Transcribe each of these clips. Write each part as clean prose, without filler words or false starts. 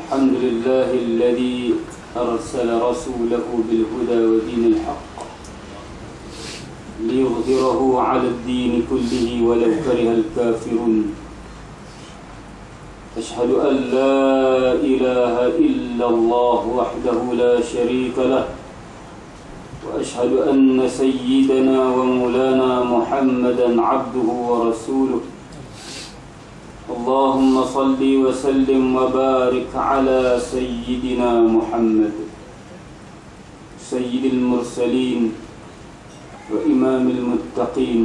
الحمد لله الذي أرسل رسوله بالهدى ودين الحق ليظهره على الدين كله ولو كره الكافرون. أشهد أن لا إله إلا الله وحده لا شريك له، وأشهد أن سيدنا ومولانا محمدا عبده ورسوله. اللهم صل وسلم وبارك على سيدنا محمد سيد المرسلين وإمام المتقين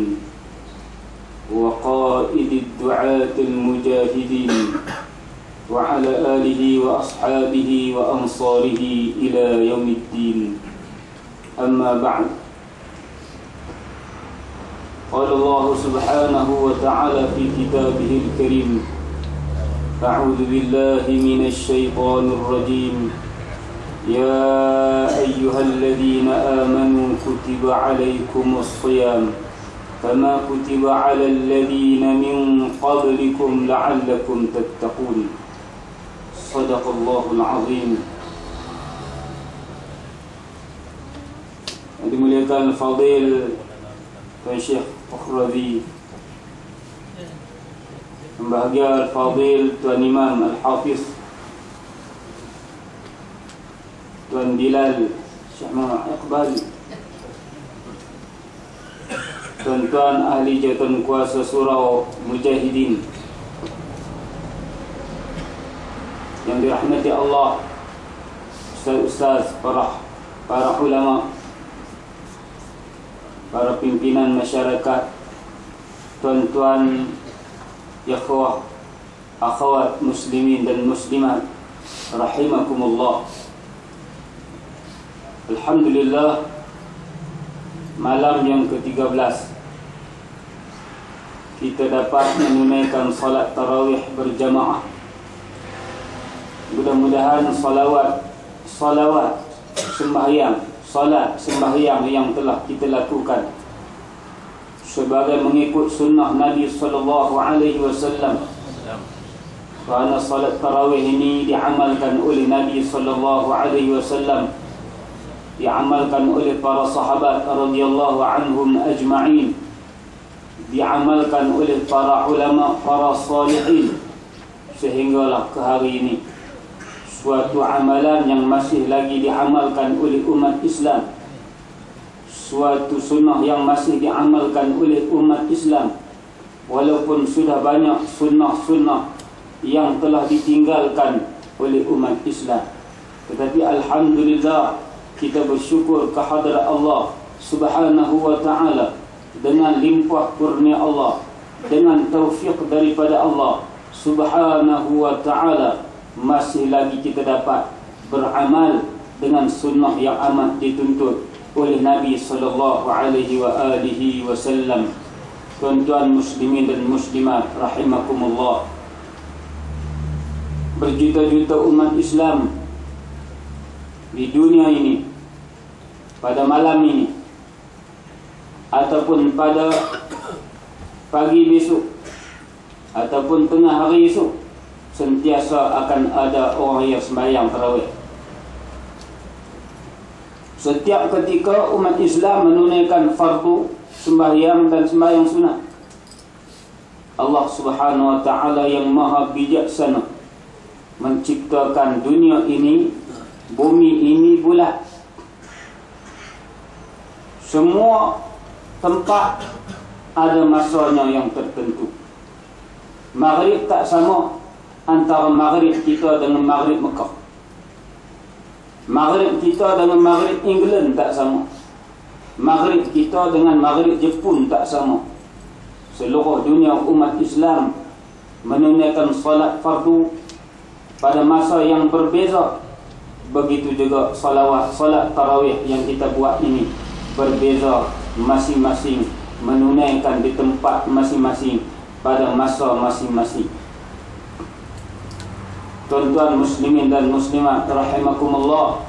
وقائد الدعاة المجاهدين، وعلى آله وأصحابه وأنصاره إلى يوم الدين. أما بعد، قال الله سبحانه وتعالى في كتابه الكريم: أعوذ بالله من الشيطان الرجيم. يا أيها الذين آمنوا كتب عليكم الصيام كما كتب على الذين من قبلكم لعلكم تتقون. صدق الله العظيم. Dimuliakan Fadil Tuan Syekh Fakhrazi, Bahagia Al-Fadil Tuan Imam Al-Hafiz Tuan Bilal Syekh Muhammad Iqbal, tuan-tuan ahli jawatan kuasa surau Mujahidin yang dirahmati Allah, ustaz-ustaz, para ulama, para pimpinan masyarakat, tuan-tuan, ikhwah, akhwat muslimin dan muslimat, rahimakumullah. Alhamdulillah, malam yang ke-13 kita dapat menunaikan salat tarawih berjamaah. Mudah-mudahan salat sembahyang yang telah kita lakukan sebagai mengikut sunnah Nabi sallallahu alaihi wasallam. Kerana salat tarawih ini diamalkan oleh Nabi sallallahu alaihi wasallam, diamalkan oleh para sahabat radhiyallahu anhum ajma'in, diamalkan oleh para ulama, para salihin, sehinggalah ke hari ini suatu amalan yang masih lagi diamalkan oleh umat Islam, suatu sunnah yang masih diamalkan oleh umat Islam, walaupun sudah banyak sunnah-sunnah yang telah ditinggalkan oleh umat Islam. Tetapi alhamdulillah, kita bersyukur kehadrat Allah Subhanahu wa ta'ala, dengan limpah kurnia Allah, dengan taufik daripada Allah Subhanahu wa ta'ala, masih lagi kita dapat beramal dengan sunnah yang amat dituntut oleh Nabi sallallahu alaihi wasallam. Tuan-tuan muslimin dan muslimat rahimakumullah, berjuta-juta umat Islam di dunia ini pada malam ini ataupun pada pagi besok ataupun tengah hari esok, sentiasa akan ada orang yang sembahyang tarawih. Setiap ketika umat Islam menunaikan fardu sembahyang dan sembahyang sunat, Allah Subhanahu wa ta'ala yang maha bijaksana menciptakan dunia ini, bumi ini bulat. Semua tempat ada masanya yang tertentu. Maghrib tak sama antara maghrib kita dengan maghrib Mekah. Maghrib kita dengan maghrib England tak sama. Maghrib kita dengan maghrib Jepun tak sama. Seluruh dunia umat Islam menunaikan salat fardu pada masa yang berbeza. Begitu juga salat tarawih yang kita buat ini berbeza, masing-masing menunaikan di tempat masing-masing pada masa masing-masing. Tuan-tuan muslimin dan muslimat rahimakumullah,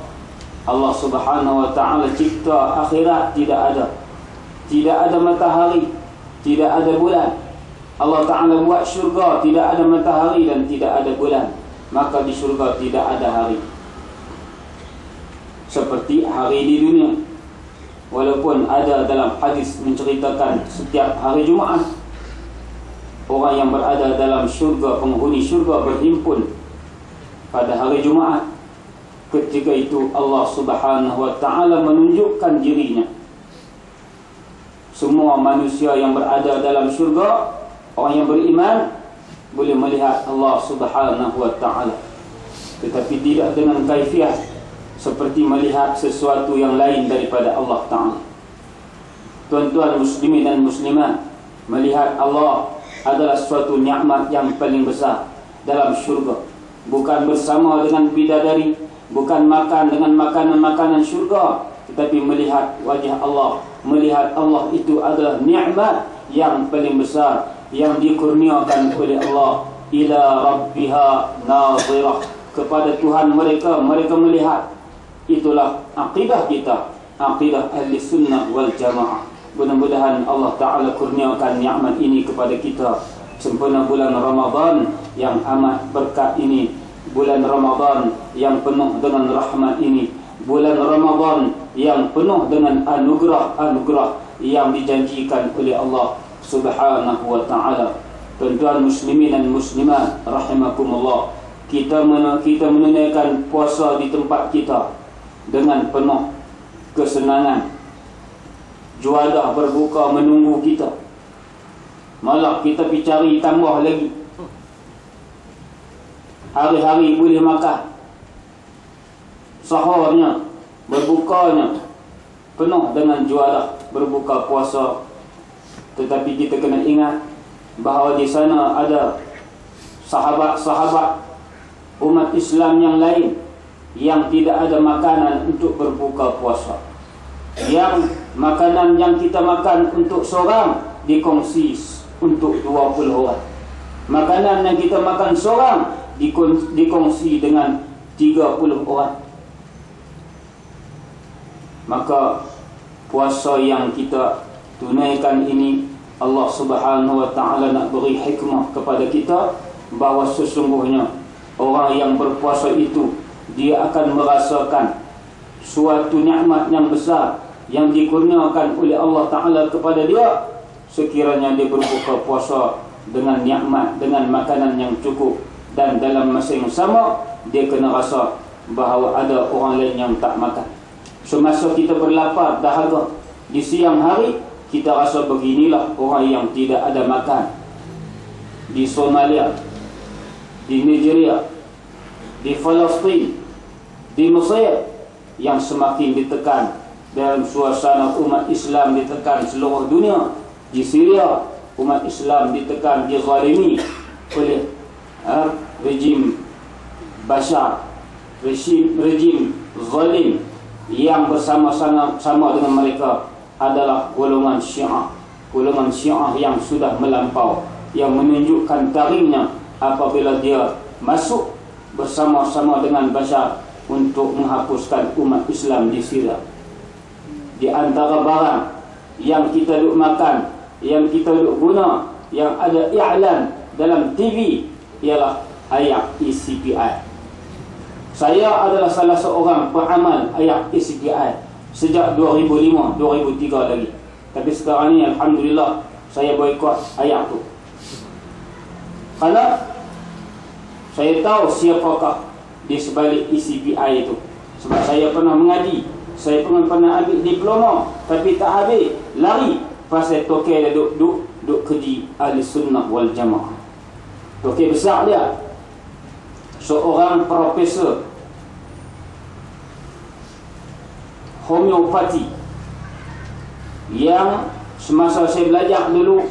Allah Subhanahu wa ta'ala cipta akhirat tidak ada matahari, tidak ada bulan. Allah Ta'ala buat syurga, tidak ada matahari dan tidak ada bulan. maka di syurga tidak ada hari seperti hari di dunia. Walaupun ada dalam hadis menceritakan setiap hari Jumaat orang yang berada dalam syurga, penghuni syurga berhimpun pada hari Jumaat. Ketika itu Allah Subhanahu wa ta'ala menunjukkan dirinya. Semua manusia yang berada dalam syurga, orang yang beriman, boleh melihat Allah Subhanahu wa ta'ala, tetapi tidak dengan kaifiah seperti melihat sesuatu yang lain daripada Allah Ta'ala. Tuan-tuan muslimin dan muslimat, melihat Allah adalah suatu nikmat yang paling besar dalam syurga. Bukan bersama dengan bidadari, bukan makan dengan makanan-makanan syurga, tetapi melihat wajah Allah. Melihat Allah itu adalah nikmat yang paling besar yang dikurniakan oleh Allah. Ila rabbiha nazirah, kepada Tuhan mereka melihat. Itulah akidah kita, akidah ahli sunnah wal jamaah. Mudah-mudahan Allah Ta'ala kurniakan nikmat ini kepada kita sempena bulan Ramadan yang amat berkat ini, bulan Ramadan yang penuh dengan rahmat ini, bulan Ramadan yang penuh dengan anugerah-anugerah yang dijanjikan oleh Allah Subhanahu wa Ta'ala. Tuan-tuan muslimin dan muslimat rahimakumullah, kita menunaikan puasa di tempat kita dengan penuh kesenangan. Juadah berbuka menunggu kita, malah kita pergi cari tambah lagi. Hari-hari boleh makan, sahurnya, berbukanya penuh dengan juadah berbuka puasa. Tetapi kita kena ingat bahawa di sana ada sahabat-sahabat umat Islam yang lain yang tidak ada makanan untuk berbuka puasa. Yang makanan yang kita makan untuk seorang dikongsi untuk 20 orang. Makanan yang kita makan seorang dikongsi dengan 30 orang. Maka puasa yang kita tunaikan ini, Allah Subhanahu wa Ta'ala nak beri hikmah kepada kita bahawa sesungguhnya orang yang berpuasa itu dia akan merasakan suatu nikmat yang besar yang dikurniakan oleh Allah Ta'ala kepada dia sekiranya dia berbuka puasa dengan nikmat, dengan makanan yang cukup, dan dalam masa yang sama dia kena rasa bahawa ada orang lain yang tak makan. Semasa kita berlapar dahaga di siang hari, kita rasa beginilah orang yang tidak ada makan di Somalia, di Nigeria, di Palestin, di Mesir, yang semakin ditekan dalam suasana umat Islam ditekan seluruh dunia. Di Syria umat Islam ditekan, dizalimi oleh rejim Bashar, rejim zalim yang bersama-sama dengan mereka adalah golongan Syiah yang sudah melampau, yang menunjukkan taringnya apabila dia masuk bersama-sama dengan Bashar untuk menghapuskan umat Islam di Syria. Di antara barang yang kita duk makan, yang kita duk guna, yang ada iklan dalam TV ialah ayat ECPI. Saya adalah salah seorang peramal ayat ECPI sejak 2005, 2003 lagi. Tapi sekarang ni alhamdulillah saya boikot ayat tu. Kerana saya tahu siapakah di sebalik ECPI itu. Sebab saya pernah mengaji, saya pernah ambil diploma, tapi tak habis, lari pasal toke dia duk keji ahli sunnah wal jamaah. Toke besar dia, seorang profesor homeopati yang semasa saya belajar dulu,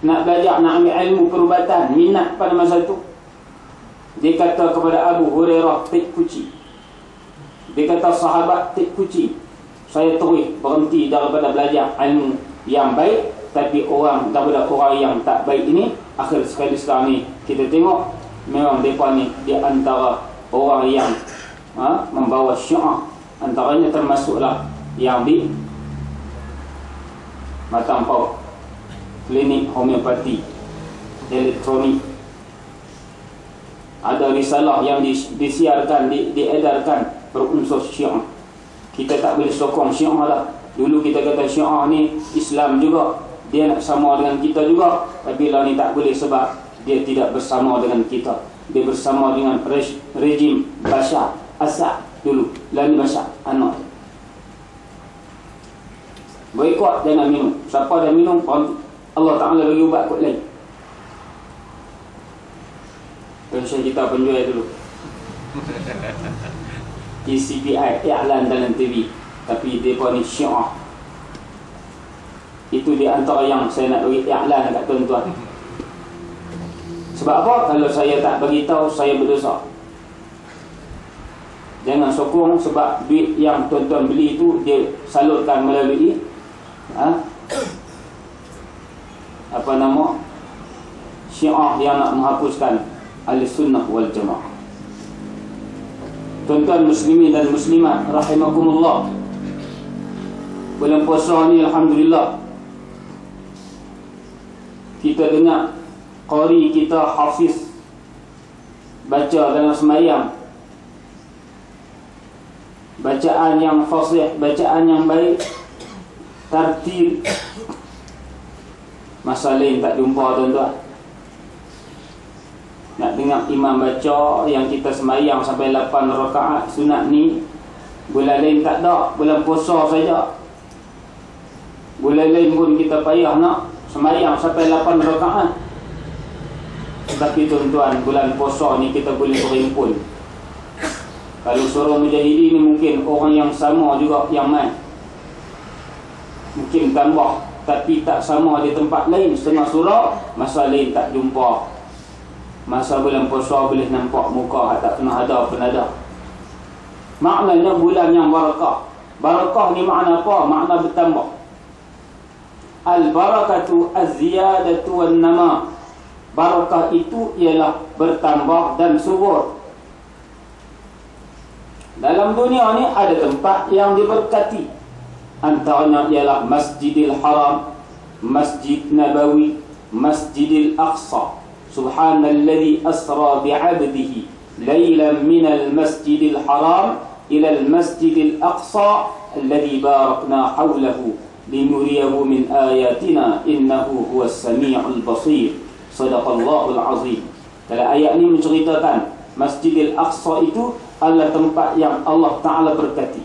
nak ambil ilmu perubatan, minat pada masa itu, dia kata kepada Abu Hurairah, tik kuci. Dia kata sahabat tik kuci. Saya terus berhenti daripada belajar ilmu yang baik, tapi daripada orang yang tak baik ini, akhir sekali sekarang ni kita tengok memang mereka ni di antara orang yang membawa Syiah. Antaranya termasuklah yang di Matampau, klinik homeopati elektronik. Ada risalah yang disiarkan, diedarkan berunsur Syiah. Kita tak boleh sokong Syiah lah. Dulu kita kata Syiah ni Islam juga, dia nak sama dengan kita juga. Tapi lah ni tak boleh sebab dia tidak bersama dengan kita. Dia bersama dengan rejim Bashar Assad dulu. Lah ni Bashar anak. Boykot, jangan minum. Siapa dah minum, Allah Ta'ala bagi ubat kot lain. Pensyah kita penjual dulu. TCPI iklan dalam TV, tapi mereka ni Syiah. Itu di antara yang saya nak bagi iklan dekat tuan-tuan. Sebab apa? Kalau saya tak bagi tahu, saya berdosa. Jangan sokong, sebab duit yang tuan-tuan beli itu dia salurkan melalui apa nama, Syiah yang nak menghapuskan Ahlussunnah wal Jamaah. Tuan-tuan muslimin dan muslimat rahimakumullah, bulan puasa ni alhamdulillah kita dengar qari kita hafiz baca dalam sembahyang, bacaan yang fasih, bacaan yang baik, tartil. Masa lain tak jumpa tuan-tuan. Nak dengar imam baca yang kita sembahyang sampai 8 rakaat sunat ni, bulan lain tak ada, bulan puasa saja. Bulan lain pun kita payah nak sembahyang sampai 8 rakaat. Tapi tuan-tuan, bulan puasa ni kita boleh berhimpun. Kalau surah Mujahidin ni mungkin orang yang sama juga yang main, mungkin tambah, tapi tak sama di tempat lain. Setengah surah, masa lain tak jumpa. Masa bulan puasa boleh nampak muka tak pernah ada penada. Maknanya bulan yang barakah. Barakah ni makna apa? Makna bertambah. Al-barakatu az-ziyadatu wan-nama. Barakah itu ialah bertambah dan subur. Dalam dunia ni ada tempat yang diberkati. Antaranya ialah Masjidil Haram, Masjid Nabawi, Masjidil Aqsa. Subhanalladzi asra bi'abdihi laylan minal masjidil haram ilal masjidil aqsa alladzi barakna hawlahu linuriyahu min ayatina innahu huwas sami'ul basir. Sadaqallahul azim. Dalam ayat ini menceritakan Masjidil Aqsa itu adalah tempat yang Allah Ta'ala berkati.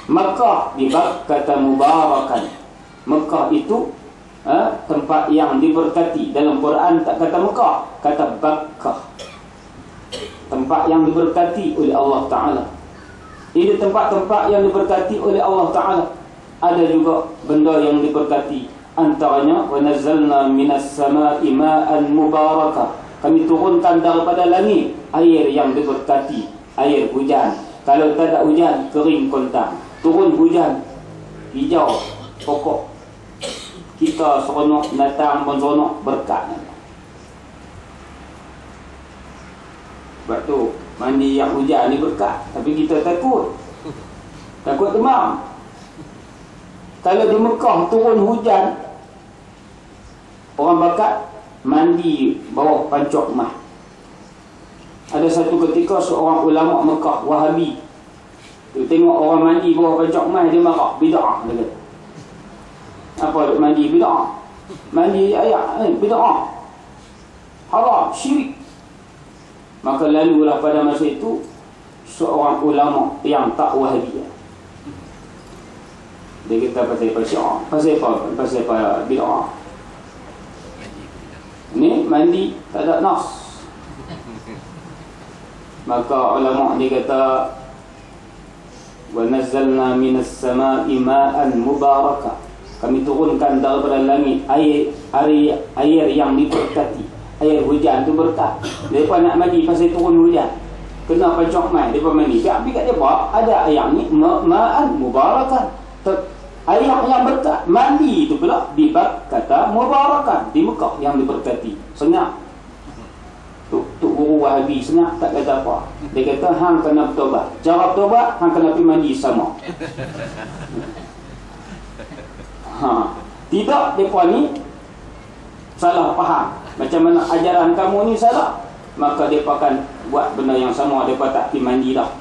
Makkah di Bakkah mubarakan. Makkah itu tempat yang diberkati. Dalam Quran tak kata Mekah, kata Bakkah, tempat yang diberkati oleh Allah Ta'ala. Ini tempat-tempat yang diberkati oleh Allah Ta'ala. Ada juga benda yang diberkati. Antaranya wa nazzalna minas sama'i ma'an mubarakah. Kami turunkan daripada langit air yang diberkati, air hujan. Kalau tak ada hujan, kering kontang. Turun hujan, hijau pokok. Kita seronok, binatang pun seronok, berkat. Sebab tu mandi yang hujan ni berkat. Tapi kita takut demam. Kalau di Mekah turun hujan, orang bakat mandi bawah pancok mah. Ada satu ketika seorang ulama Mekah Wahabi tu tengok orang mandi bawah pancok mah, dia marah, bid'ah dia kata. Apa duk mandi bid'ah? Mandi ayak bid'ah. Haram, syirik. Maka lalulah pada masa itu seorang ulama yang tak Wahabi. Dia kata pasal Syiah, pasal apa bid'ah. Ni mandi tak ada nas. Maka ulama dia kata wa nazzalna minas sama'i ma'an mubarakah. Kami turunkan daripada langit air yang diberkati. Air hujan tu berkat. Mereka nak mandi pasal turun hujan, kena pancok mai, mereka mandi. Tapi kat mereka ada air ni ma'an mubarakah, air yang berkat. Mandi itu pula dibak kata mubarakah, di Mekah yang diberkati. Senyap Tuk guru Wahabi senyap, tak kata apa. Dia kata hang kena bertobat. Cara bertobat, hang kena pergi mandi sama. Tidak, mereka ni salah faham. Macam mana ajaran kamu ni salah, maka mereka akan buat benda yang sama, mereka tak pergi mandi dah.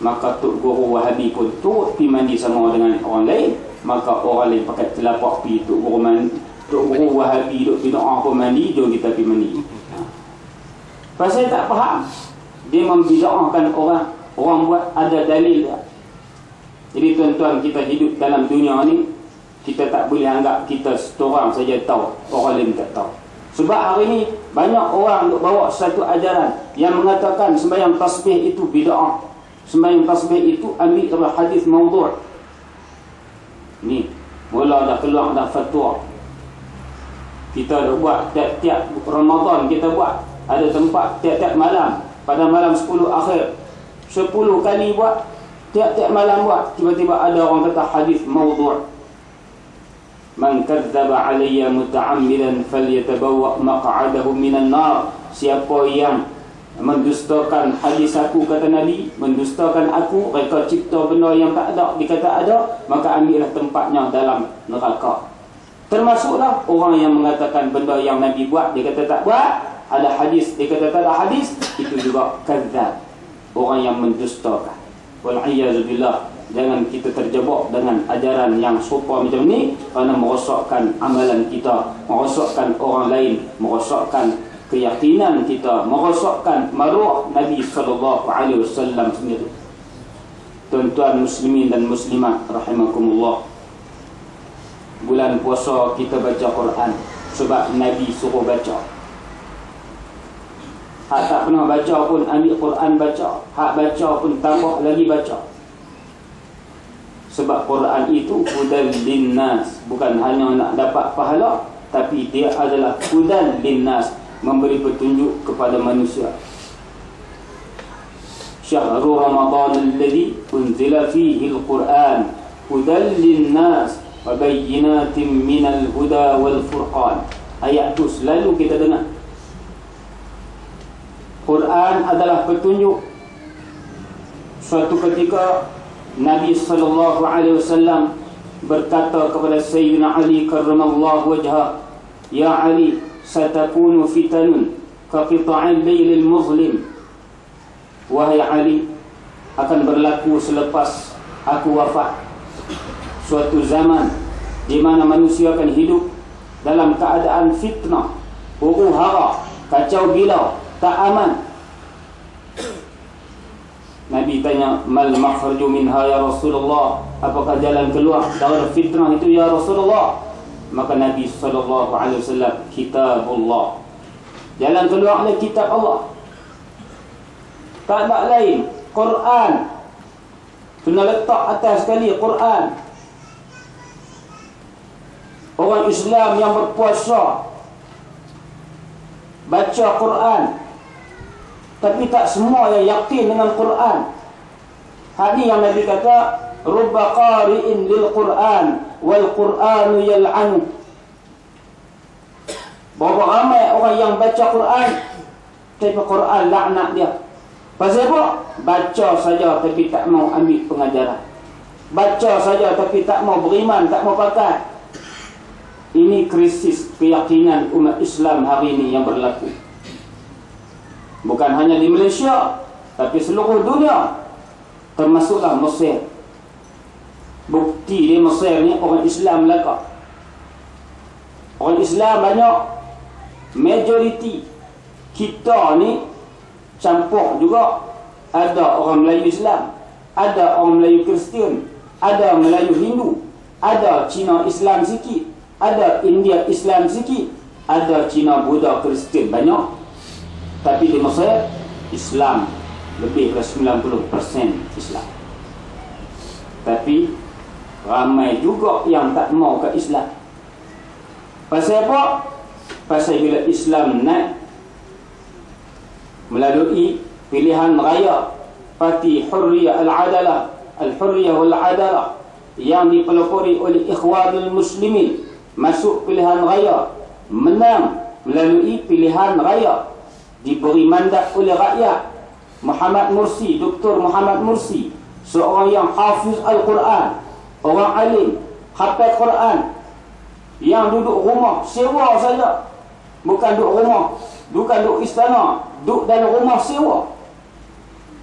Maka Tok Guru Wahabi pun turut pergi mandi sama dengan orang lain. Maka orang lain pakai telapak pergi Tok Guru Wahabi duk bid'ah pun mandi, jom kita pergi mandi. Pasal tak faham, dia membid'ahkan orang. Orang buat ada dalil tak? Jadi tuan-tuan, kita hidup dalam dunia ni, kita tak boleh anggap kita seorang saja tahu, orang lain tak tahu. Sebab hari ni banyak orang duk bawa satu ajaran yang mengatakan sembahyang tasbih itu bid'ah. Sembahyang tasbih itu ambil dari hadis maudhu'. Ni mula dah keluar dah fatwa. Kita dah buat tiap-tiap Ramadan, kita buat ada tempat tiap-tiap malam, pada malam 10 akhir 10 kali buat, tiap-tiap malam buat. Tiba-tiba ada orang kata hadis maudhu'. Man kadzdzaba alayya muta'ammidan falyatabawwa maq'adahu minan nar. Siapa yang mendustakan hadis aku, kata Nabi, mendustakan aku, mereka cipta benda yang tak ada, dikata ada, maka ambillah tempatnya dalam neraka. Termasuklah orang yang mengatakan benda yang Nabi buat, dia kata tak buat, ada hadis, dia kata tak ada hadis, itu juga kadzdzab, orang yang mendustakan. Wal'iyyazubillah. Jangan kita terjebak dengan ajaran yang serupa macam ni, kerana merosakkan amalan kita, merosakkan orang lain, merosakkan keyakinan kita, merosakkan maruah Nabi SAW sendiri. Tuan-tuan muslimin dan muslimat rahimakumullah, bulan puasa kita baca Quran sebab Nabi suruh baca. Hak tak pernah baca pun ambil Quran baca, hak baca pun tambah lagi baca. Sebab Quran itu hudan linnas, bukan hanya nak dapat pahala, tapi dia adalah hudan linnas, memberi petunjuk kepada manusia. Syahrul Ramadan alladhi unzila fihi al-Quran hudan linnas wa bayyinatin minal huda wal furqan. Ayat tu selalu kita dengar. Quran adalah petunjuk. Suatu ketika Nabi SAW berkata kepada Sayyidina Ali karramallahu wajhah, "Ya Ali, satakunu fitanun ka qita'il laylil muzlim." Wahai Ali, akan berlaku selepas aku wafat suatu zaman di mana manusia akan hidup dalam keadaan fitnah, huru-hara, kacau bilau, tak aman. Nabi tanya, "Mal makhraju minha ya Rasulullah?" Apakah jalan keluar dari fitnah itu ya Rasulullah? Maka Nabi SAW, kitabullah. Jalan keluar adalah kitab Allah. Tak ada lain. Quran. Kena letak atas sekali Quran. Orang Islam yang berpuasa baca Quran, tapi tak semua yang yakin dengan Quran. Hadis yang Nabi kata, "Rubba qari'in lil Quran wal Quranu yal'anu." Berapa ramai orang yang baca Quran, tapi Quran laknat dia. Pasal apa? Baca saja tapi tak mau ambil pengajaran. Baca saja tapi tak mau beriman, tak mau pakai. Ini krisis keyakinan umat Islam hari ini yang berlaku. Bukan hanya di Malaysia, tapi seluruh dunia, termasuklah Mesir. Bukti di Mesir ni orang Islam belaka. Orang Islam banyak, majoriti. Kita ni campur juga. Ada orang Melayu Islam, ada orang Melayu Kristian, ada Melayu Hindu, ada Cina Islam sikit, ada India Islam sikit, ada Cina Buddha Kristian banyak. Tapi di Mesir Islam lebih dari 90% Islam. Tapi ramai juga yang tak mau ke Islam. Pasal apa? Pasal bila Islam naik melalui pilihan raya Parti Hurriyah Al-Adalah, Al-Hurriyah wal-Adalah, yang dipelopori oleh Ikhwanul Muslimin, masuk pilihan raya, menang melalui pilihan raya, diberi mandat oleh rakyat. Muhammad Mursi, Dr. Muhammad Mursi, seorang yang hafiz Al-Quran, orang alim, hafaz Quran, yang duduk rumah sewa saja, bukan duduk rumah Bukan duk istana, duk dalam rumah sewa.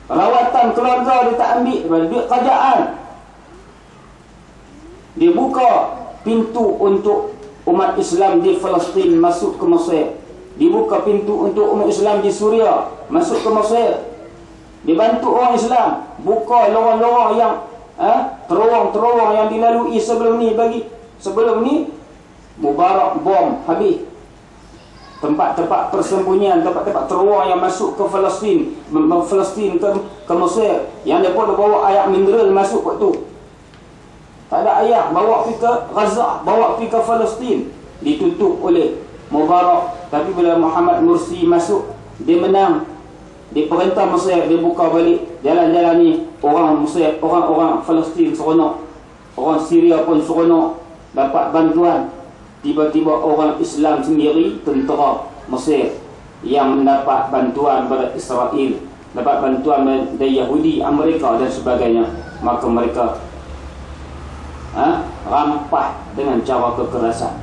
Rawatan keluarga dia tak ambil, duit kerajaan. Dia buka pintu untuk umat Islam di Palestin masuk ke Mesir. Dia buka pintu untuk umat Islam di Suria masuk ke Mesir. Dia bantu orang Islam buka lorong-lorong yang terowong-terowong yang dilalui sebelum ni. Sebelum ni Mubarak bom habis. Tempat-tempat persembunyian, tempat-tempat terowong yang masuk ke Palestin ke Mesir, yang dia pun bawa air mineral masuk waktu. Tak ada air, bawa pergi ke Gaza, bawa pergi ke Palestin, ditutup oleh Mubarak. Tapi bila Muhammad Mursi masuk, dia menang. Dia perintah Mesir, dia buka balik jalan-jalan ni. Orang Mesir, orang Palestin seronok, orang Syria pun seronok, dapat bantuan. Tiba-tiba orang Islam sendiri, tentera Mesir, yang mendapat bantuan daripada Israel, dapat bantuan dari Yahudi, Amerika dan sebagainya. Maka mereka rampah dengan cara kekerasan.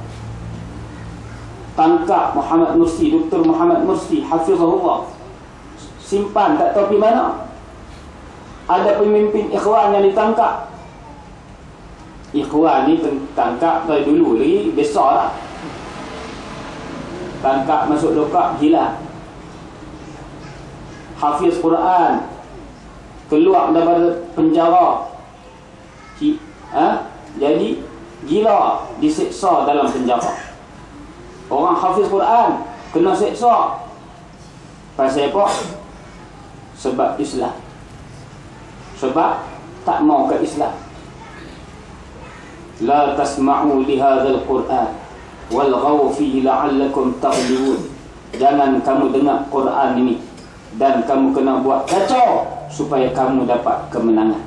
Tangkap Muhammad Mursi, Dr. Muhammad Mursi, hafizahullah. Simpan, tak tahu pergi mana. Ada pemimpin Ikhwan yang ditangkap. Ikhwan ni tangkap dari dulu lagi besar lah. Tangkap masuk lokap, hilang. Hafiz Quran keluar daripada penjara, jadi gila, diseksa dalam penjara. Orang hafiz Quran kena seksa. Pasal apa? Sebab Islam. Sebab tak mau ke Islam. La tasma'u li hadzal Qur'an walghaw fihi la'allakum taghlibun. Jangan kamu dengar Quran ini dan kamu kena buat kacau supaya kamu dapat kemenangan.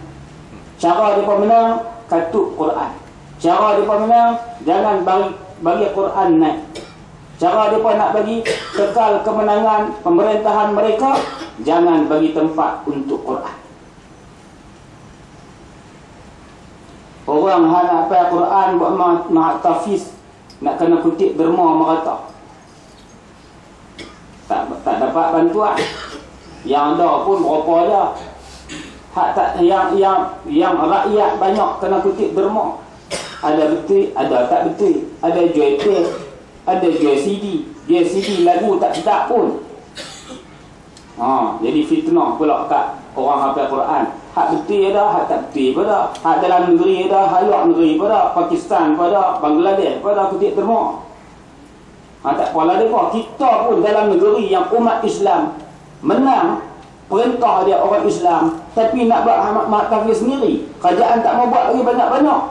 Cara dia menang, katuk Quran. Cara dia menang, jangan bagi Quran naik. Cara dia nak bagi kekal kemenangan pemerintahan mereka, jangan bagi tempat untuk Quran. Orang yang nak hafal Quran buat tahfiz, nak kena kutip derma merata, tak dapat bantuan. Yang ada pun berapa aja. Hak tak yang rakyat banyak kena kutip derma. Ada betul, ada tak betul. Ada jual tape, ada jual CD. Jual CD lagu tak sedap pun. Jadi fitnah pula kat orang hafal Quran. Hak betul ada, hak tak betul pada. Hak dalam negeri ada, hak luar negeri pada. Pakistan pada, Bangladesh pada kutip derma. Tak apalah mereka. Kita pun dalam negeri yang umat Islam menang, perintah dia orang Islam, tapi nak buat mak tahfiz sendiri. Kerajaan tak mau buat lagi banyak-banyak.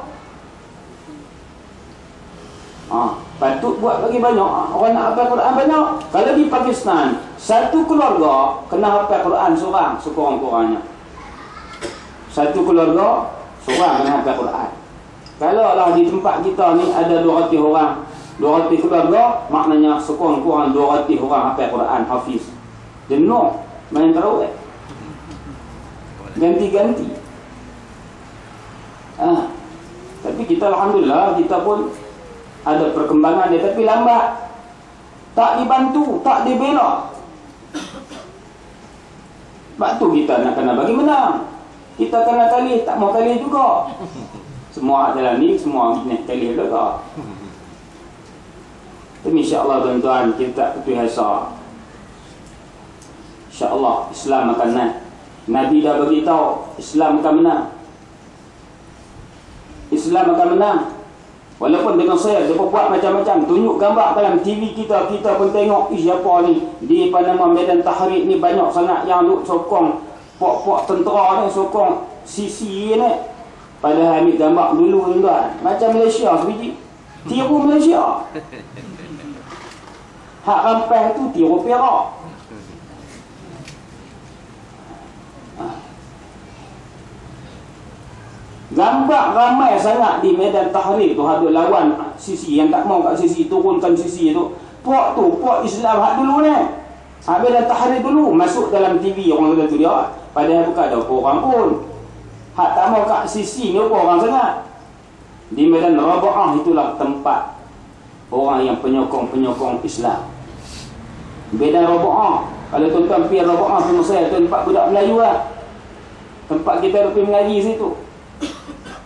Patut buat lagi banyak. Orang nak hafal Quran banyak. Kalau di Pakistan, satu keluarga kena hafal Quran sekurang-kurangnya. Satu keluarga seorang kena hafal Quran. Kalau lah di tempat kita ni ada 200 orang, 200 keluarga, maknanya sekurang-kurang 200 orang hafal Quran, hafiz. Jenuh main tarawih. Ganti-ganti. Tapi kita alhamdulillah, kita pun ada perkembangan dia, tapi lambat. Tak dibantu, tak dibela. Sebab tu kita nak kena bagi menang. Kita kena kali, tak mau kali juga. Semua jalan ni, semua nak kali juga. Tapi insya-Allah tuan-tuan, kita tak putus asa. InsyaAllah Islam akan naik. Nabi dah beritahu Islam akan menang. Islam akan menang. Walaupun dengan saya, dia buat macam-macam, tunjuk gambar dalam TV kita pun tengok, siapa ni di Panama Medan Tahrir ni banyak sangat yang duk sokong pok-pok tentera ni, sokong sisi ni. Padahal ambil gambar dulu tuan, macam Malaysia sebiji. Tiru Malaysia. Hak rampai tu tiru Perak. Gambar ramai sangat di Medan Tahrir tu, ada lawan sisi yang tak mau kat sisi, turunkan sisi tu. Pok Islam hak dulu ni. Hak Medan Tahrir dulu masuk dalam TV orang kata tu dia. Padahal bukan ada orang pun. Hak tak mau kat sisi ni orang sangat. Di Medan Raba'ah itulah tempat orang yang penyokong-penyokong Islam. Beda Raba'ah. Kalau tuan-tuan pergi Raba'ah di Mesir, tempat budak Melayu lah. Tempat kita pergi mengaji situ.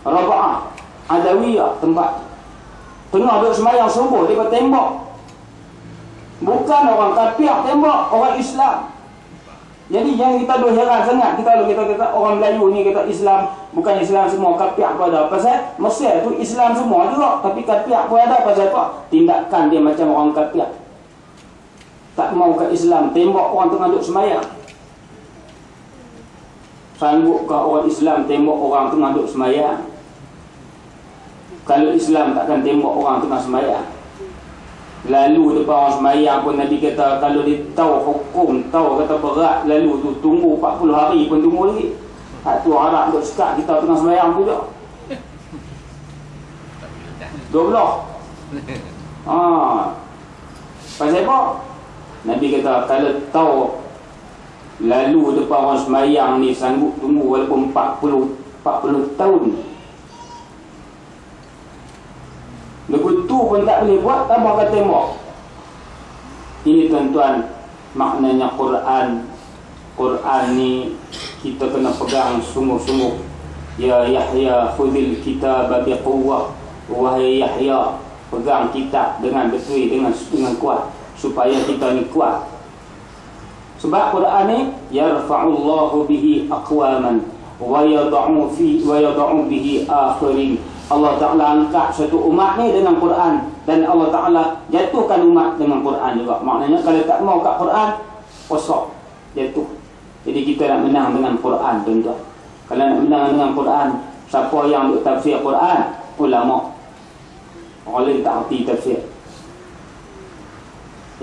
Raba'ah, Adawiyah tempat. Tengah duduk semayang subuh, dia tembak. Bukan orang kafir tembak, orang Islam. Jadi yang kita duk heran sangat, kita kata orang Melayu ni kata Islam, bukan Islam semua, kafir pun ada. Pasal Mesir tu Islam semua juga, tapi kafir pun ada. Pasal apa? Tindakan dia macam orang kafir. Tak mau ke Islam, tembak orang tengah duduk semayang. Sanggupkah orang Islam tembak orang tengah duduk semayang? Kalau Islam takkan tembak orang tengah semayang. Lalu depan orang semayang pun Nabi kata, kalau dia tahu hukum, tahu kata berat, lalu tu tunggu 40 hari pun tunggu lagi. Hak tu harap duk sekat kita tengah semayang tu je. 12. Pasal apa? Nabi kata, kalau tahu lalu depan orang semayang ni sanggup tunggu walaupun 40 tahun, lepas tu pun tak boleh buat, tambah kata tembak. Ini tuan-tuan, maknanya Quran. Quran ni kita kena pegang sungguh-sungguh. Ya Yahya khudhil kitab biquwwah. Wahai Yahya, pegang kitab dengan betul, dengan kuat, supaya kita ni kuat. Sebab Quran ni yarfa'ullahu bihi aqwaman wa yad'u bihi akharin. Allah Ta'ala angkat satu umat ni dengan Quran, dan Allah Ta'ala jatuhkan umat dengan Quran juga. Maknanya kalau tak mau kat Quran, kosong, jatuh. Jadi kita nak menang dengan Quran, tuan-tuan. Kalau nak menang dengan Quran, siapa yang duk tafsir Quran? Ulama. Orang lain tak erti tafsir.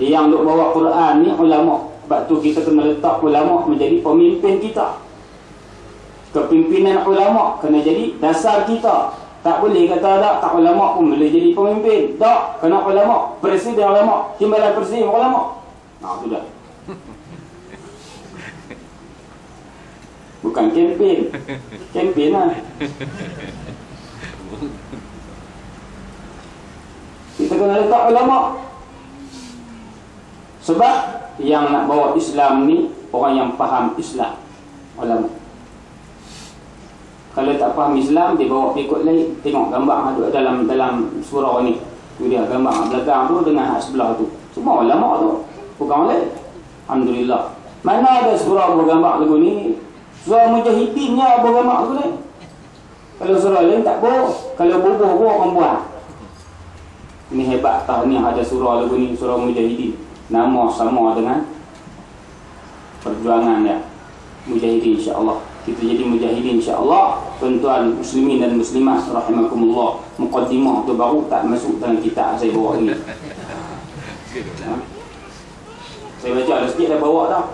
Yang duk bawa Quran ni ulama. Sebab tu kita kena letak ulama menjadi pemimpin kita. Kepimpinan ulama kena jadi dasar kita. Tak boleh kata tak ulama pun boleh jadi pemimpin. Tak, kena ulama, presiden ulama, timbalan presiden ulama. Sudah. Bukan kempen. Kempen lah. Kita kena letak ulama. Sebab yang nak bawa Islam ni orang yang faham Islam, ulama. Kalau tak faham Islam, dia bawa ikut lain. Tengok gambar ada dalam surau ni. Tu dia gambar belakang tu dengan hak sebelah tu. Semua ulama tu, bukan orang lain. Alhamdulillah. Mana ada surau bergambar lagu ni? Surau mujahidinnya bergambar lagu ni. Kalau surau lain tak boleh. Kalau bubuh orang buat. Ini hebat tau, ni ada surau lagu ni, surau mujahidin. Nama sama dengan perjuangan dia. Mujahidin insya-Allah. Kita jadi mujahidin insya-Allah. Tuan-tuan muslimin dan muslimat rahimakumullah. Muqaddimah tu baru tak masuk dalam kitab saya bawa ini. Saya baca ada sikit dah bawa dah.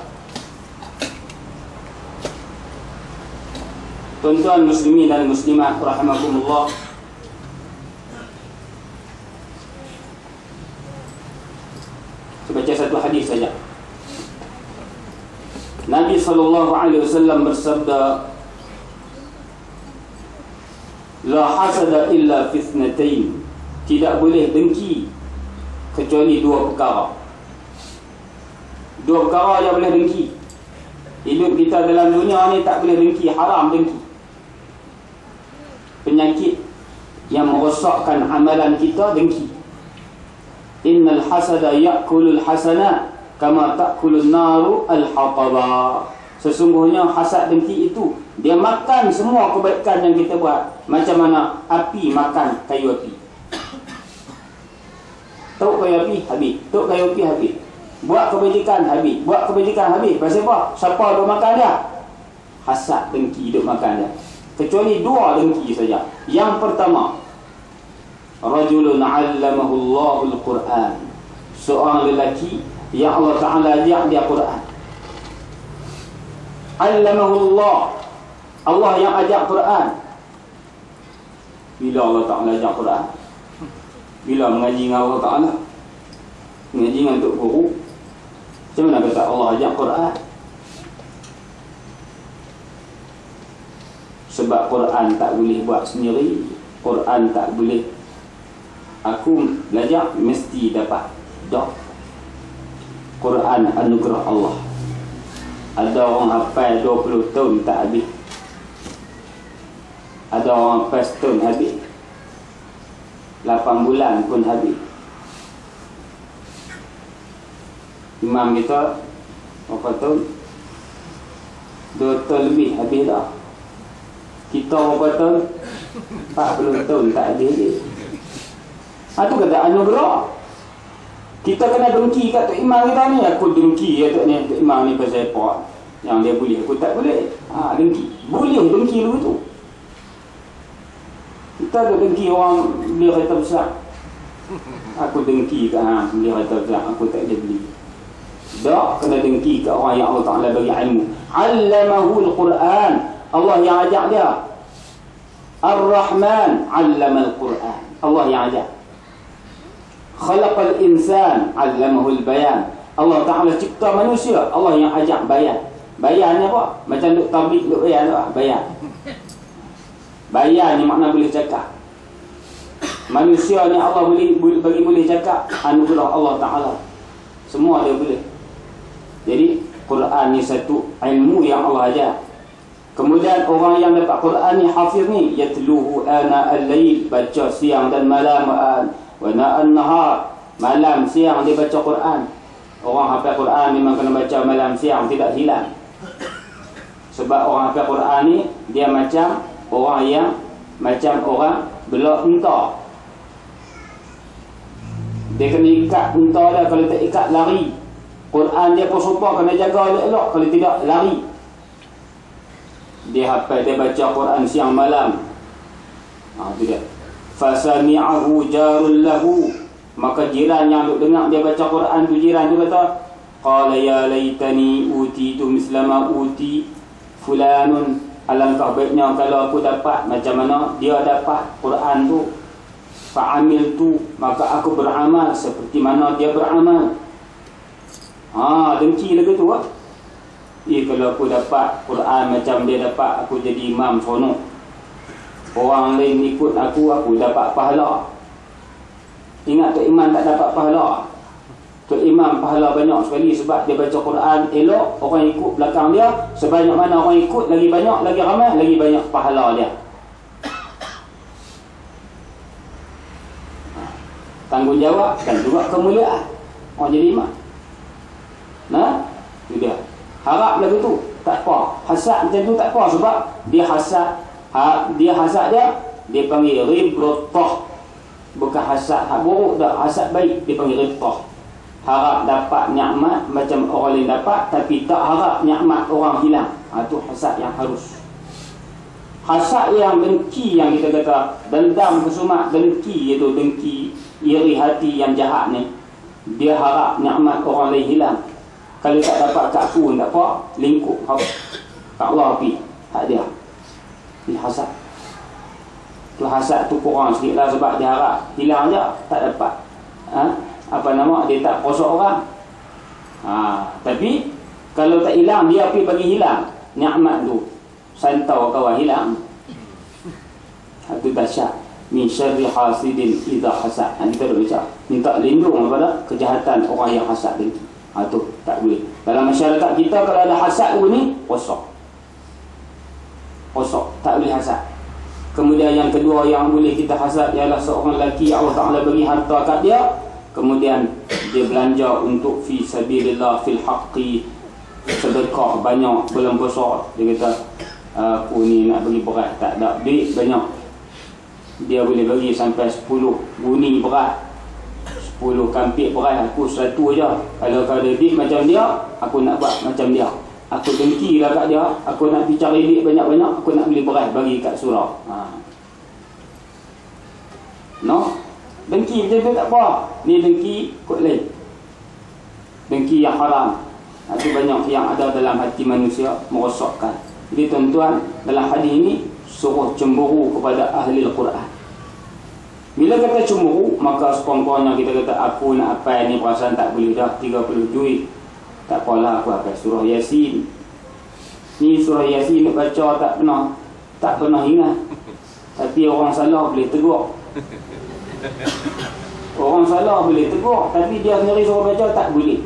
Tuan-tuan muslimin dan muslimat rahimakumullah. Saya baca satu hadis saja. Nabi SAW bersabda, la hasada illa fitnatain. Tidak boleh dengki kecuali dua perkara. Dua perkara yang boleh dengki. Hidup kita dalam dunia ni tak boleh dengki, haram dengki. Penyakit yang merosakkan amalan kita, dengki. Innal hasada ya'kulul hasanat kama ta'kulun naru al-hataba. Sesungguhnya hasad dengki itu, dia makan semua kebaikan yang kita buat. Macam mana api makan kayu api. Tahu kayu api? Habis. Tahu kayu api? Habis. Buat kebajikan? Habis. Buat kebajikan? Habis. Pasal apa? Siapa duk makan dia? Hasad dengki duk makan dia. Kecuali dua dengki saja. Yang pertama, rajulun 'allamahu Allahul Quran. Seorang lelaki yang Allah Ta'ala ajak dia Quran. Allamahullah, Allah yang ajak Quran. Bila Allah Ta'ala ajak Quran? Bila mengaji dengan Allah Ta'ala? Mengaji dengan Tok Guru. Macam mana kata Allah ajak Quran? Sebab Quran tak boleh buat sendiri. Quran tak boleh aku belajar mesti dapat. Tak. Quran anugerah Allah. Ada orang hafal 20 tahun tak habis. Ada orang hafal setahun habis. 8 bulan pun habis. Imam kita berapa tahun? 2 tahun lebih habis dah. Kita berapa tahun? 40 tahun tak habis lagi. Itu kata anugerah. Kita kena dengki kat Tok Imam kita ni. Aku dengki ya Tok Imam ni pasal apa yang dia boleh, aku tak boleh. Dengki. Boleh dengki dulu tu. Kita ada dengki orang beli kereta besar. Aku dengki kat beli kereta besar, aku tak boleh beli. Tak, kena dengki kat orang yang Allah Ta'ala bagi ilmu. Allamahul Quran. Allah yang ajak dia. Ar-Rahman allamal Quran. Allah yang ajak. Khalaqal insan allamahul bayan. Allah Ta'ala cipta manusia, Allah yang ajak bayan. Bayan ni apa? Macam duk tablik duk bayan apa? Bayan. Bayan ni makna boleh cakap. Manusia ni Allah boleh cakap. Anugerah Allah Ta'ala. Semua dia boleh. Jadi Quran ni satu ilmu yang Allah ajar. Kemudian orang yang dapat Quran ni hafiz ni, yatluhu ana al-lail, baca siang dan malam, wa na'an nahar, malam siang dia baca Quran. Orang hafal Quran memang kena baca malam siang, tidak hilang. Sebab orang hafal Quran ni dia macam orang belak unta. Dia kena ikat unta dia, kalau tak ikat lari. Quran dia pun supaya kena jaga elok-elok, kalau tidak lari. Dia hafal, dia baca Quran siang malam. Itu dia. Fasami'ahu jarul lahu, maka jiran yang duk dengar dia baca Quran tu, jiran tu kata, qala ya laitani utitu mislama uti fulanun, alangkah baiknya kalau aku dapat macam mana dia dapat Quran tu. Fa'amil tu, maka aku beramal seperti mana dia beramal. Dengki lagi tu kalau aku dapat Quran macam dia dapat, aku jadi imam seronok. Orang lain ikut aku dapat pahala. Ingat Tok Imam tak dapat pahala. Tok Imam pahala banyak sekali sebab dia baca Quran elok, orang ikut belakang dia. Sebanyak mana orang ikut, lagi banyak, lagi ramai, lagi banyak pahala dia. Tanggungjawab dan juga kemuliaan orang jadi imam. Itu dia. Harap lagu tu tak apa. Hasad macam tu tak apa, sebab dia hasad. Dia panggil ribrotah. Bukan hasad buruk dah, hasad baik, dia panggil ribrotah. Harap dapat nikmat macam orang lain dapat, tapi tak harap nikmat orang hilang. Itu hasad yang harus. Hasad yang dengki, yang kita kata dendam kesumat, dengki, iaitu dengki, iri hati yang jahat ni. Dia harap nikmat orang lain hilang. Kalau tak dapat kat aku, tak apa, lingkup kat Allah api, hak dia. Ini hasad. Tu hasad tu kurang sikit lah, sebab dia harap hilang je, tak dapat. Dia tak kosok orang. Tapi kalau tak hilang, dia api bagi hilang nikmat tu, santau kawan hilang. Itu dahsyat. Min syarri hasidin idza hasad. Kita baca, minta lindung daripada kejahatan orang yang hasad dengki. Tu tak boleh. Dalam masyarakat kita kalau ada hasad ni, kosok, tak boleh hasad. Kemudian yang kedua yang boleh kita hasad ialah seorang lelaki Allah Ta'ala bagi harta kat dia, kemudian dia belanja untuk fi sabilillah fil haqqi, sedekah banyak, bulan puasa dia kata aku ni nak bagi beras, tak ada duit banyak, dia boleh bagi sampai 10 guni beras, 10 kampik beras, aku 100 je. Kalau kau ada duit macam dia, aku nak buat macam dia. Aku dengki lah kat dia, aku nak pergi cari duit banyak-banyak, aku nak beli beras bagi kat surau. Dengki macam tu tak apa. Ni dengki kot lain, dengki yang haram. Itu banyak yang ada dalam hati manusia, merosakkan. Jadi tuan-tuan, dalam hadis ini suruh cemburu kepada ahli Al-Quran. Bila kata cemburu, maka sekurang-kurangnya kita kata aku nak apa ni, perasaan tak boleh dah 30 duit. Tak apalah, aku akan surah Yasin. Ni surah Yasin nak baca tak pernah ingat. Tapi orang salah boleh tegur. Orang salah boleh tegur, tapi dia sendiri suruh baca tak boleh.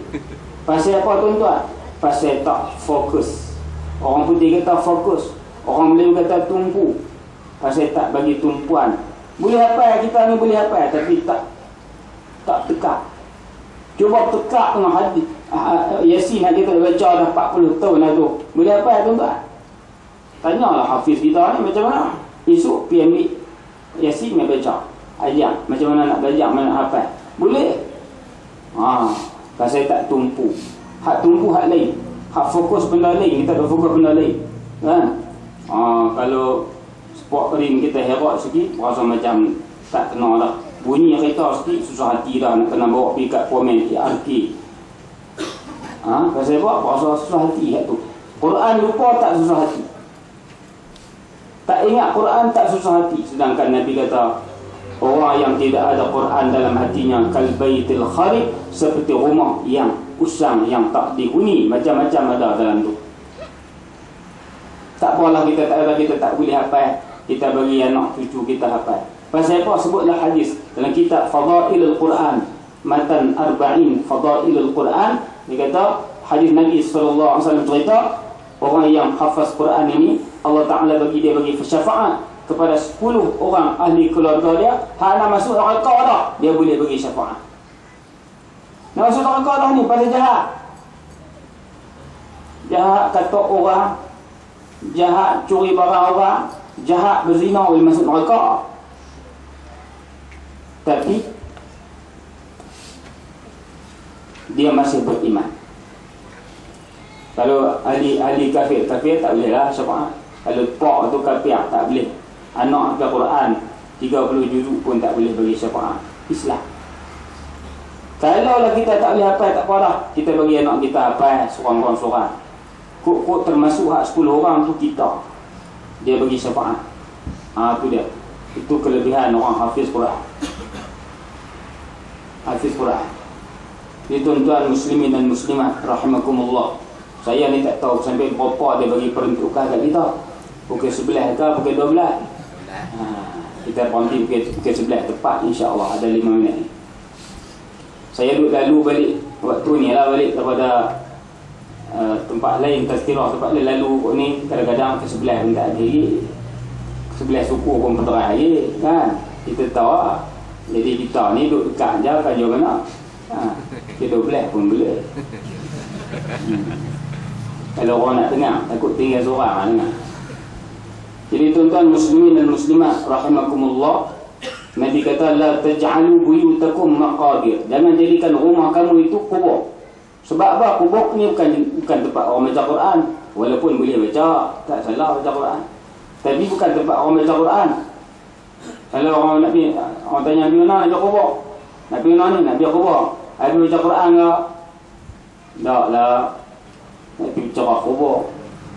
Pasal apa tuan-tuan? Pasal tak fokus. Orang putih kata fokus, orang Melayu kata tumpu. Pasal tak bagi tumpuan. Boleh hafal, kita ni boleh hafal, tapi tak tekak. Cuba tekak dengan hadis Yasin yang kita dah baca dah 40 tahun dah tu. Boleh hafal tuan-tuan? Tanyalah hafiz kita ni macam mana. Esok pergi ambil Yasin yang baca. Ajar macam mana nak belajar, mana nak hafal. Boleh. Pasal tak tumpu. Hak tumpu hak lain. Hak fokus benda lain, kita dah fokus benda lain. Kan? Kalau sport ring kita hebat sikit, rasa macam tak kena dah. Bunyi kereta sikit, susah hati dah nak kena bawa pergi kat komen ERK. Pasal apa? Rasa susah hati kat tu. Quran lupa tak susah hati. Tak ingat Quran tak susah hati. Sedangkan Nabi kata, orang yang tidak ada Quran dalam hatinya kalbaitil kharib, seperti rumah yang usang, yang tak dihuni. Macam-macam ada dalam tu. Tak apalah kita tak ada, kita tak boleh hafal, kita bagi anak cucu kita hafal. Pasal apa? Sebutlah hadis dalam kitab Fadailul Quran, matan arba'in Fadailul Quran. Dia kata hadis Nabi sallallahu alaihi wasallam cerita, orang yang hafaz Quran ini Allah Taala bagi syafaat kepada 10 orang ahli keluarga dia. Hak nak masuk neraka dah, dia boleh bagi syafaat. Nak masuk neraka dah ni pasal jahat. Jahat kata orang, jahat curi barang orang, jahat berzina, boleh masuk neraka. Tapi dia masih beriman. Kalau ahli kafir tak boleh lah syafaat. Kalau pak tu kafir tak boleh. Anak ke Quran 30 juzuk pun tak boleh bagi syafaat. Islam. Kalau lah kita tak boleh hafal, tak apa dah, kita bagi anak kita hafal seorang-seorang. Kok termasuk hak 10 orang tu kita, dia bagi syafaat. Tu dia. Itu kelebihan orang hafiz Quran. Hafiz Quran. Jadi tuan-tuan muslimin dan muslimat rahimakumullah, saya ni tak tahu sampai berapa dia bagi peruntukan kat kita. Pukul 11 ke pukul 12. Kita berhenti pukul 11 tepat, insya-Allah ada 5 minit ni. Saya duduk lalu balik waktu ni lah, balik daripada tempat lain, tazkirah tempat lain, lalu ni kadang-kadang ke 11 pun tak ada lagi. 11 suku pun peterai lagi kan. Kita tahu lah. Jadi kita ni duduk dekat je kerja mana. Ke 12 pun boleh. Kalau orang nak dengar, takut tinggal seorang dengar. Jadi tuan-tuan muslimin dan muslimat rahimakumullah, Nabi kata la taj'alu buyutakum maqabir. Jangan jadikan rumah kamu itu kubur. Sebab apa? Kubur ni bukan tempat orang baca Quran. Walaupun boleh baca, tak salah baca Quran, tapi bukan tempat orang baca Quran. Kalau orang tanya Nabi mana nak kubur? Nabi mana ni? Nabi kubur. Ada baca Quran ke? Tak lah. Nabi bicara kubur.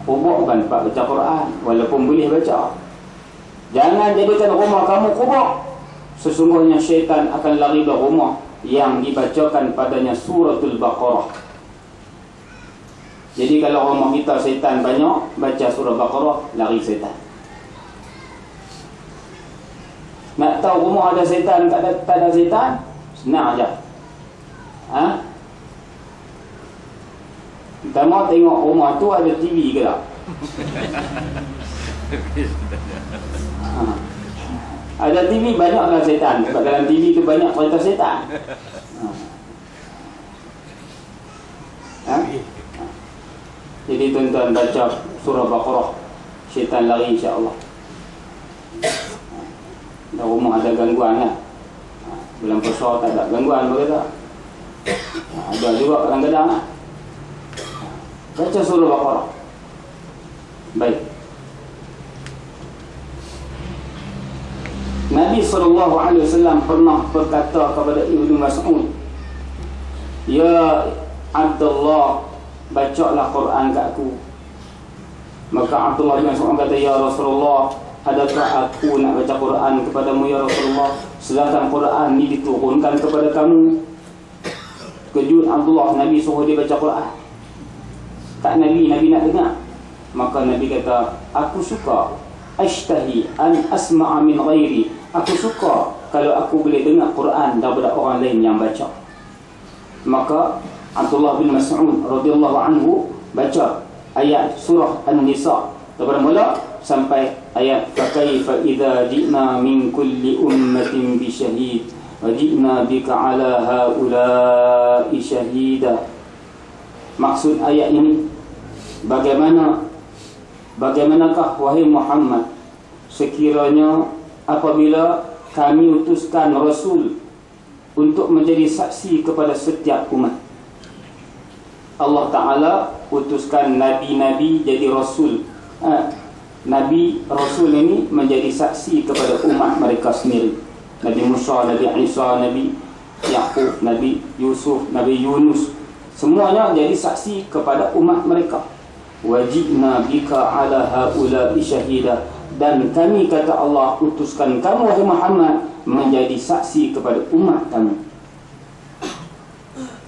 Kubur bukan tempat baca Quran, walaupun boleh baca. Jangan jadikan rumah kamu kubur. Sesungguhnya syaitan akan lari dari rumah yang dibacakan padanya suratul Baqarah. Jadi kalau rumah kita syaitan banyak, baca surah Baqarah, lari syaitan. Nak tahu rumah ada syaitan, tak ada syaitan? Senang aja. Pertama tengok rumah tu ada TV ke tak? Ada TV, banyaklah setan. Sebab dalam TV tu banyak cerita setan. Jadi tuan-tuan baca surah Baqarah, syaitan lari insya-Allah. Dalam rumah ada gangguan lah. Bulan puasa tak ada gangguan berkata. Ada juga kadang-kadang lah. Baca surah Baqarah. Baik. Nabi SAW pernah berkata kepada Ibnu Mas'ud, "Ya Abdullah, bacalah Quran kat aku." Maka Abdullah bin Mas'ud kata, "Ya Rasulullah, adakah aku nak baca Quran kepadamu ya Rasulullah, sedangkan Quran ni diturunkan kepada kamu?" Kejut Abdullah, Nabi suruh dia baca Quran. Tak Nabi nak dengar. Maka Nabi kata, "Aku suka, ashtahi an asma'a min ghairi." Aku suka kalau aku boleh dengar Quran daripada orang lain yang baca. Maka Abdullah bin Mas'ud radhiyallahu anhu baca ayat surah An-Nisa daripada mula sampai ayat fakaifa idza ji'na min kulli ummatin bi syahid wa ji'na bika ala haula'i syahida. Maksud ayat ini, bagaimanakah wahai Muhammad sekiranya apabila kami utuskan Rasul untuk menjadi saksi kepada setiap umat. Allah Ta'ala utuskan Nabi-Nabi jadi Rasul. Nabi Rasul ini menjadi saksi kepada umat mereka sendiri. Nabi Musa, Nabi Isa, Nabi Yaqub, Nabi Yusuf, Nabi Yunus, semuanya jadi saksi kepada umat mereka. Wajibna bika ala haula'i syahida. Dan kami, kata Allah, utuskan kamu wahai Muhammad menjadi saksi kepada umat kami.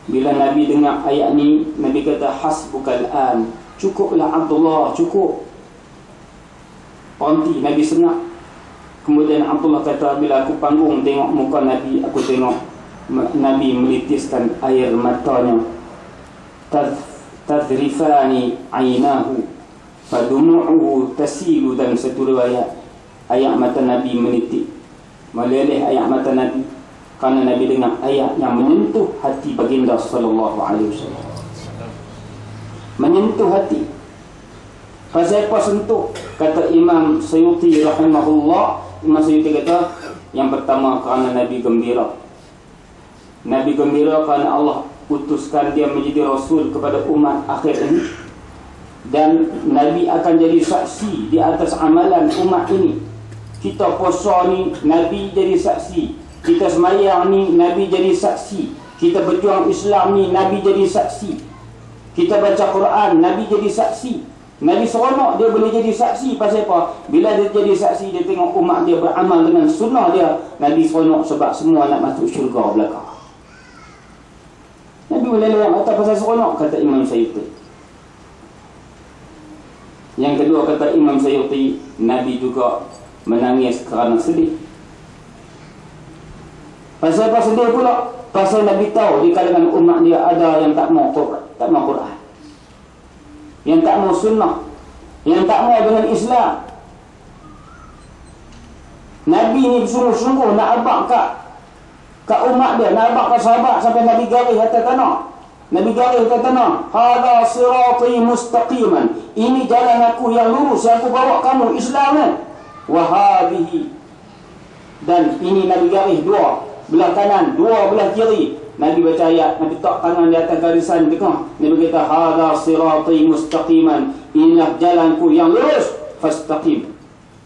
Bila Nabi dengar ayat ni, Nabi kata hasbukal an, cukuplah Abdullah, cukup. Berhenti, Nabi senak. Kemudian Abdullah kata, bila aku panggung tengok muka Nabi, aku tengok Nabi melitiskan air matanya. Tadrifani aynahu fadumu'uhu tasilu. Dan satu riwayat ayat mata Nabi menitik, meleleh ayat mata Nabi, kerana Nabi dengar ayat yang menyentuh hati baginda sallallahu alaihi wasallam. Menyentuh hati. Pasal apa sentuh? Kata Imam Suyuti rahimahullah, Imam Suyuti kata, yang pertama kerana Nabi gembira. Nabi gembira kerana Allah utuskan dia menjadi Rasul kepada umat akhir ini. Dan Nabi akan jadi saksi di atas amalan umat ini. Kita puasa ni, Nabi jadi saksi. Kita semayang ni, Nabi jadi saksi. Kita berjuang Islam ni, Nabi jadi saksi. Kita baca Quran, Nabi jadi saksi. Nabi seronok dia boleh jadi saksi. Pasal apa? Bila dia jadi saksi, dia tengok umat dia beramal dengan sunnah dia, Nabi seronok sebab semua nak masuk syurga belakang. Nabi boleh lewat atas pasal seronok, kata Imam Suyuti. Yang kedua, kata Imam Suyuti, Nabi juga menangis kerana sedih. Pasal apa sedih pula? Pasal Nabi tahu di kalangan umat dia ada yang tak mau Quran, yang tak mau sunnah, yang tak mau dengan Islam. Nabi ni sungguh-sungguh nak abak kat umat dia, nak abak kat sahabat, sampai Nabi garis atas tanah. Nabi garis atas tanah, hadha sirati mustaqiman, ini jalan aku yang lurus, yang aku bawa kamu, Islam ni. Wa hadhihi, dan ini Nabi garis dua belah kanan, dua belah kiri. Nabi baca ayat, Nabi tak tangan di atas garisan tengah. Nabi kata hadza sirati mustaqiman, inilah jalanku yang lurus, fastaqim.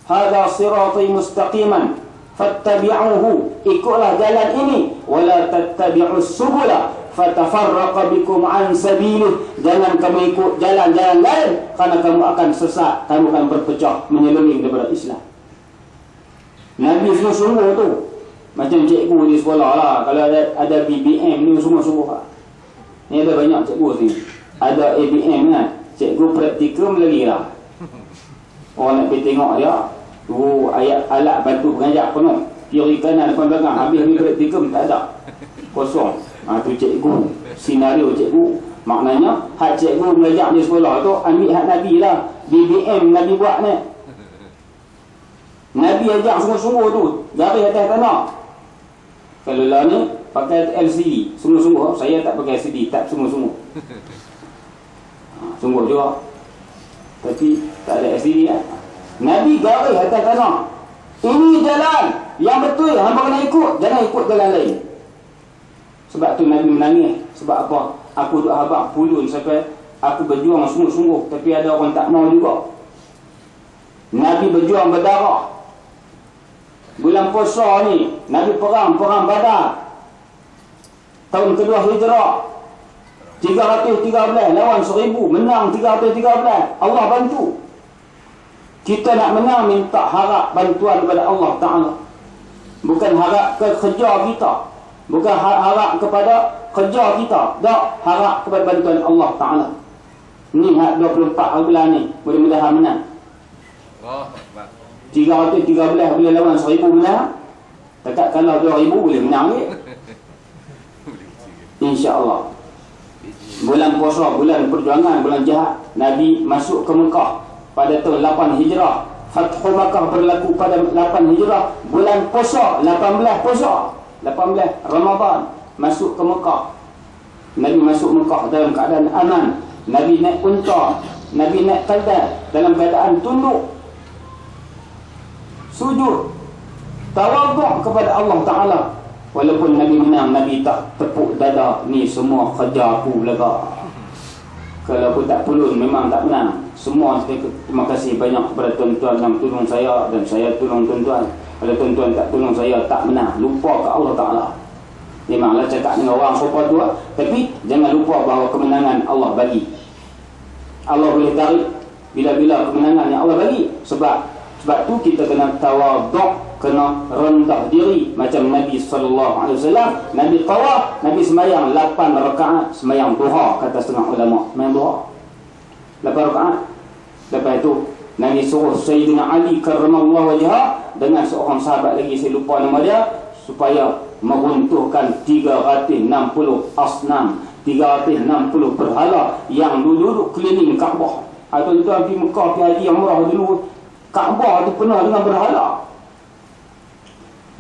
Hadza sirati mustaqiman fattabi'uhu, ikutlah jalan ini. Wala tattabi'us subula fatafarraqa bikum an sabilih, jangan kamu ikut jalan-jalan lain, kerana kamu akan sesat, kamu akan berpecah, menyeleweng daripada Islam. Nabi sungguh-sungguh tu. Macam cikgu di sekolah lah, kalau ada BBM ni sungguh-sungguh lah. Ni ada banyak cikgu ni, ada ABM kan, cikgu praktikum lagi lah. Orang nak pergi tengok dia, ayat alat bantu pengajar penuh, kiri kanan depan belakang, habis ni praktikum tak ada, kosong. Tu cikgu, senario cikgu. Maknanya hak cikgu mengajar di sekolah tu ambil hak Nabi lah. BBM Nabi buat ni, Nabi ajak sungguh-sungguh tu, garis atas tanah. Kalau lah ni pakai LCD, sungguh-sungguh. Saya tak pakai LCD, tak sungguh-sungguh. Sungguh juga, tapi tak ada LCD kan. Nabi garis atas tanah, ini jalan yang betul, hampa kena ikut, jangan ikut jalan lain. Sebab tu Nabi menangis. Sebab apa? Aku duk habaq pulun sampai aku berjuang sungguh-sungguh, tapi ada orang tak mau juga. Nabi berjuang berdarah. Bulan puasa ni Nabi perang Badar, tahun kedua hijrah, 313 lawan 1000, menang 313. Allah bantu. Kita nak menang, minta harap bantuan kepada Allah Ta'ala, bukan harap ke kerja kita, bukan harap kepada kerja kita, tak, harap kepada bantuan Allah Ta'ala. Ni hak 24 bulan ni, mudah-mudahan menang. 313 boleh lawan 1000 menang. Dekat kalau 2000 boleh menang ni, InsyaAllah. bulan puasa, bulan perjuangan, bulan jihad. Nabi masuk ke Mekah pada tahun 8 Hijrah. Fathu Makkah berlaku pada 8 Hijrah. Bulan puasa 18 puasa, 18 Ramadan, masuk ke Mekah. Nabi masuk Mekah dalam keadaan aman. Nabi naik unta, Nabi naik kalda dalam keadaan tunduk, sujud, tawaduk kepada Allah Ta'ala. Walaupun Nabi menang, Nabi tak tepuk dada, ni semua kerja aku belaka. Kalau aku tak pulun, memang tak menang. Semua terima kasih banyak kepada tuan-tuan yang tolong saya, dan saya tolong tuan-tuan. Kalau tuan-tuan tak tolong saya, tak menang. Lupa ke Allah Ta'ala. Memanglah cakap dengan orang rupa tua, tapi jangan lupa bahawa kemenangan Allah bagi. Allah boleh tarik bila-bila kemenangan yang Allah bagi. Sebab tu kita kena tawaduk, kena rendah diri. Macam Nabi SAW, Nabi tawaf, Nabi semayang 8 rakaat, semayang duha, kata setengah ulama, semayang duha 8 rakaat. Lepas itu Nabi suruh Sayyidina Ali karramallahu wajhah dengan seorang sahabat lagi, saya lupa nama dia, supaya meruntuhkan 360 asnam, 360 berhala yang duduk keliling Kaabah. Atau itu pergi Mekah, pergi haji, umrah dulu, Kaabah itu penuh dengan berhala.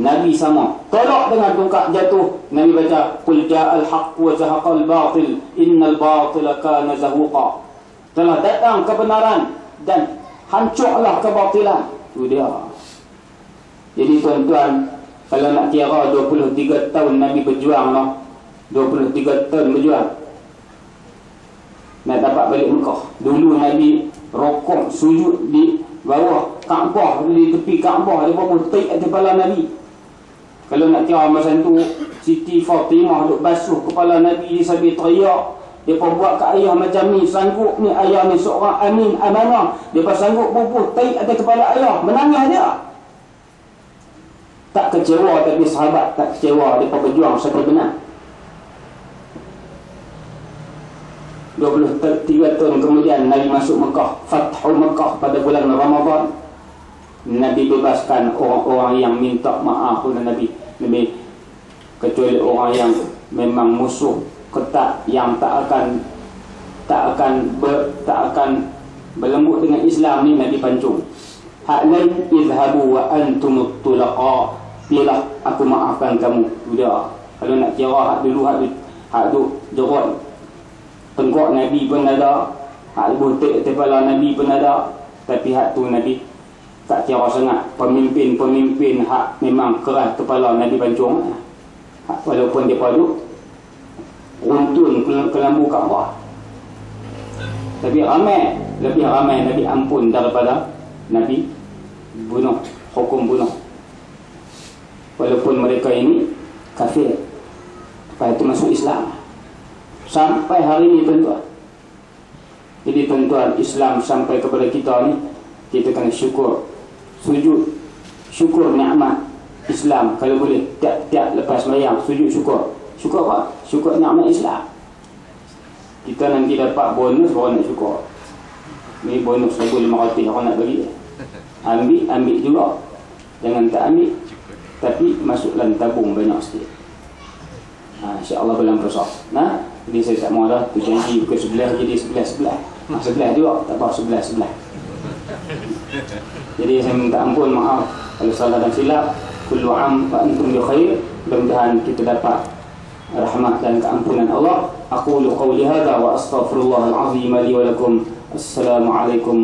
Nabi sama, tolak dengan tongkat jatuh. Nabi baca, qul ja'al haqq wa zahaqal batil innal batila kana zahuqa. Telah datang kebenaran dan hancurlah kebatilan. Itu dia. Jadi tuan-tuan, kalau nak kira 23 tahun Nabi berjuang lah, 23 tahun berjuang nak dapat balik Mekah. Dulu Nabi rokok sujud di bawah Kaabah, di tepi Kaabah, dia berapa taik atas kepala Nabi. Kalau nak kira masa tu, Siti Fatimah duk basuh kepala Nabi sambil teriak. Dia buat ke ayah macam ni, sanggup ni, ayah ni seorang amin amanah, dia sanggup bubuh taik atas kepala ayah, menangis dia. Tak kecewa, tapi sahabat tak kecewa, dia berjuang sampai benar. 23 tahun kemudian Nabi masuk Mekah, Fathu Mekah pada bulan Ramadan. Nabi bebaskan orang-orang yang minta maaf kepada Nabi, kecuali orang yang memang musuh ketat, yang tak akan berlembut dengan Islam ni, Nabi pancung. Hak lain, izhabu wa antumut tulaqa, pilih aku maafkan kamu. Sudah. Kalau nak kira hak dulu, hak tu jerut tengkok Nabi pun ada, hak butik kepala Nabi pun ada. Tapi hak tu Nabi tak kira sangat. Pemimpin hak memang keras kepala Nabi pancung. Walaupun dia padu runtun ke lambu Kaabah, tapi lebih ramai Nabi ampun daripada Nabi bunuh, hukum bunuh. Walaupun mereka ini kafir, lepas itu masuk Islam sampai hari ini tuan-tuan. Jadi tuan-tuan, Islam sampai kepada kita ni, kita kena syukur, sujud syukur nikmat Islam. Kalau boleh tiap-tiap lepas sembahyang sujud syukur. Syukur apa? Syukur nikmat Islam. Kita nanti dapat bonus, orang nak syukur. Ni bonus 1,500 orang nak bagi. Ambil juga. Jangan tak ambil, tapi masuklah tabung banyak sikit. InsyaAllah bulan puasa. Jadi saya tak mahu dah, tu janji bukan sebelah, jadi sebelah. Sebelah juga, tak apa, sebelah. Jadi saya minta ampun, maaf kalau salah dan silap. Kullu am wa antum bi khair. Mudah-mudahan kita dapat rahmat dan keampunan Allah. Aqulu qawli hadza wa astaghfirullahal azim li wa lakum. Assalamualaikum